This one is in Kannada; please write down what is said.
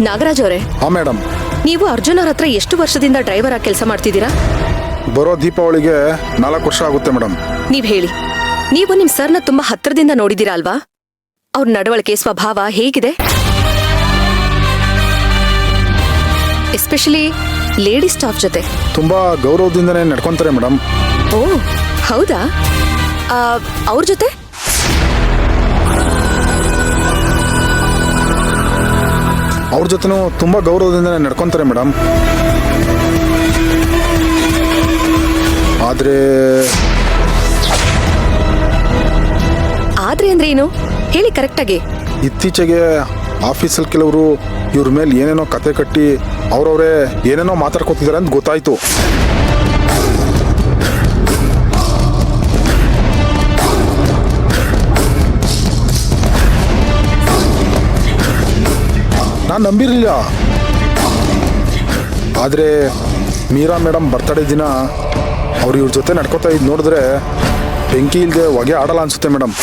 ನಾಗರಾಜ್ ಅವರೇ, ಹಾಂ ಮೇಡಮ್. ನೀವು ಅರ್ಜುನ್ ಅವ್ರ ಹತ್ರ ಎಷ್ಟು ವರ್ಷದಿಂದ ಡ್ರೈವರ್ ಆಗಿ ಕೆಲಸ ಮಾಡ್ತಿದ್ದೀರಾ? ಬರೋ ದೀಪಾವಳಿಗೆ 4 ವರ್ಷ ಆಗುತ್ತೆ ಮೇಡಮ್. ನೀವ್ ಹೇಳಿ, ನೀವು ನಿಮ್ ಸರ್ನ ತುಂಬಾ ಹತ್ರದಿಂದ ನೋಡಿದೀರಾ ಅಲ್ವಾ? ಅವ್ರ ನಡವಳಿಕೆ ಸ್ವಭಾವ ಹೇಗಿದೆ? ಎಸ್ಪೆಷಲಿ ಲೇಡಿ ಸ್ಟಾಫ್ ಜೊತೆ ತುಂಬ ಗೌರವದಿಂದನೇ ನಡ್ಕೊತಾರೆ ಮೇಡಮ್. ಓ ಹೌದಾ? ಅವ್ರ ಜೊತೆ ಅವ್ರ ಜೊತೆನೂ ತುಂಬ ಗೌರವದಿಂದನೇ ನಡ್ಕೊತಾರೆ ಮೇಡಮ್. ಆದರೆ ಅಂದ್ರೆ ಏನು ಹೇಳಿ ಕರೆಕ್ಟಾಗಿ. ಇತ್ತೀಚೆಗೆ ಆಫೀಸಲ್ಲಿ ಕೆಲವರು ಇವ್ರ ಮೇಲೆ ಏನೇನೋ ಕತೆ ಕಟ್ಟಿ ಅವ್ರವರೇ ಏನೇನೋ ಮಾತಾಡ್ಕೊತಿದ್ದಾರೆ ಅಂತ ಗೊತ್ತಾಯ್ತು. ನಾನು ನಂಬಿರಲಿಲ್ಲ. ಆದರೆ ಮೀರಾ ಮೇಡಮ್ ಬರ್ತಡೇ ದಿನ ಅವ್ರು ಇವ್ರ ಜೊತೆ ನಡ್ಕೋತಾ ಇದ್ದು ನೋಡಿದ್ರೆ ಬೆಂಕಿ ಇಲ್ಲದೆ ಹೊಗೆ ಆಡಲ್ಲ ಅನ್ಸುತ್ತೆ ಮೇಡಮ್.